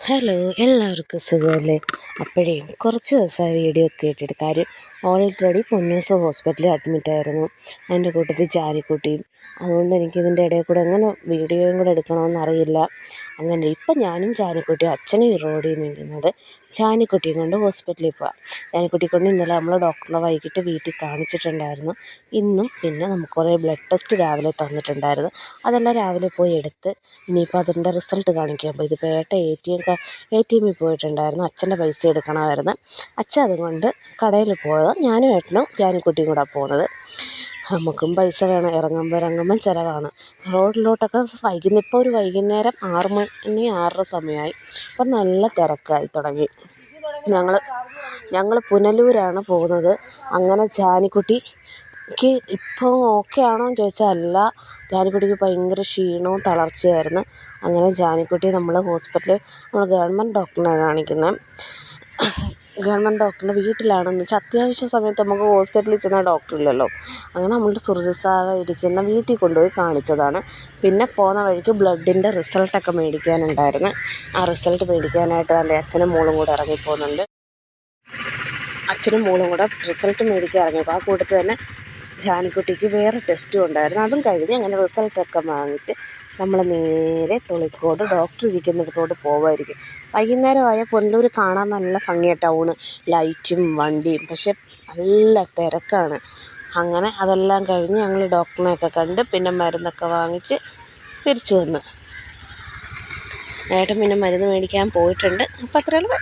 Hello, എല്ലാവർക്കും സുഖമല്ലേ? അപ്പോഴേ കുറച്ച് ദിവസമായി വീഡിയോ ഒക്കെ ഇട്ടിട്ട്. കാര്യം ഓൾറെഡി പൊന്നൂസ് ഹോസ്പിറ്റലിൽ അഡ്മിറ്റായിരുന്നു. അതിൻ്റെ കൂട്ടത്തിൽ ജാനിക്കുട്ടിയും. അതുകൊണ്ട് എനിക്കിതിൻ്റെ ഇടയിൽ കൂടെ എങ്ങനെ വീഡിയോയും കൂടെ എടുക്കണമെന്ന് അറിയില്ല. അങ്ങനെ ഇപ്പം ഞാനും ജാനിക്കുട്ടിയും അച്ഛനും ഈ റോഡിൽ നിൽക്കുന്നത്. ജാനിക്കുട്ടിയും കൊണ്ട് ഹോസ്പിറ്റലിൽ പോവാം. ജാനിക്കുട്ടിയെ കൊണ്ട് ഇന്നലെ നമ്മൾ ഡോക്ടറെ വൈകിട്ട് വീട്ടിൽ കാണിച്ചിട്ടുണ്ടായിരുന്നു. ഇന്നും പിന്നെ നമുക്ക് കുറേ ബ്ലഡ് ടെസ്റ്റ് രാവിലെ തന്നിട്ടുണ്ടായിരുന്നു. അതെല്ലാം രാവിലെ പോയി എടുത്ത് ഇനിയിപ്പോൾ അതിൻ്റെ റിസൾട്ട് കാണിക്കാൻ പോയി. ഇതിപ്പോൾ എ ടി എമ്മിൽ പോയിട്ടുണ്ടായിരുന്നു. അച്ഛൻ്റെ പൈസ എടുക്കണമായിരുന്നു. അച്ഛൻ അതുകൊണ്ട് കടയിൽ പോയത്. ഞാനും ഏട്ടനും ജാനിക്കുട്ടിയും കൂടെ പോകുന്നത്. നമുക്കും പൈസ വേണം. ഇറങ്ങുമ്പം ചിലവാണ്. റോഡിലോട്ടൊക്കെ ഇപ്പോൾ ഒരു വൈകുന്നേരം 6 മണി 6:30 സമയമായി. അപ്പം നല്ല തിരക്കായി തുടങ്ങി. ഞങ്ങൾ പുനലൂരാണ് പോകുന്നത്. അങ്ങനെ ജാനിക്കുട്ടിക്ക് ഇപ്പോൾ ഓക്കെ ആണോ എന്ന് ചോദിച്ചാൽ അല്ല. ജാനിക്കുട്ടിക്ക് ഭയങ്കര ക്ഷീണവും തളർച്ചയായിരുന്നു. അങ്ങനെ ജാനിക്കുട്ടി നമ്മൾ ഗവൺമെൻറ് ഡോക്ടറിനെ കാണിക്കുന്നത്. ഗവൺമെൻറ് ഡോക്ടറിൻ്റെ വീട്ടിലാണെന്ന് വെച്ചാൽ അത്യാവശ്യ സമയത്ത് നമുക്ക് ഹോസ്പിറ്റലിൽ ചെന്നാൽ ഡോക്ടറില്ലല്ലോ. അങ്ങനെ നമ്മളുടെ സുഹൃത്ത് സാറ് ഇരിക്കുന്ന വീട്ടിൽ കൊണ്ടുപോയി കാണിച്ചതാണ്. പിന്നെ പോകുന്ന വഴിക്ക് ബ്ലഡിൻ്റെ റിസൾട്ടൊക്കെ മേടിക്കാനുണ്ടായിരുന്നു. ആ റിസൾട്ട് മേടിക്കാനായിട്ട് എൻ്റെ അച്ഛനും മോളും കൂടെ ഇറങ്ങിപ്പോകുന്നുണ്ട്. അച്ഛനും മോളും കൂടെ റിസൾട്ട് മേടിക്കാൻ ഇറങ്ങിയപ്പോൾ ആ കൂട്ടത്തിൽ തന്നെ ജാനിക്കുട്ടിക്ക് വേറെ ടെസ്റ്റും ഉണ്ടായിരുന്നു. അതും കഴിഞ്ഞ് അങ്ങനെ റിസൾട്ടൊക്കെ വാങ്ങിച്ച് നമ്മൾ നേരെ തൊളിക്കോട് ഡോക്ടർ ഇരിക്കുന്നിടത്തോട്ട് പോകുമായിരിക്കും. വൈകുന്നേരമായ പുനലൂർ കാണാൻ നല്ല ഭംഗിയാണ്. ടൗണ് ലൈറ്റും വണ്ടിയും, പക്ഷെ നല്ല തിരക്കാണ്. അങ്ങനെ അതെല്ലാം കഴിഞ്ഞ് ഞങ്ങൾ ഡോക്ടറിനെയൊക്കെ കണ്ട് പിന്നെ മരുന്നൊക്കെ വാങ്ങിച്ച് തിരിച്ചു വന്നു. ഏട്ടൻ പിന്നെ മരുന്ന് മേടിക്കാൻ പോയിട്ടുണ്ട്. അപ്പോൾ അത്രയുള്ളൂ.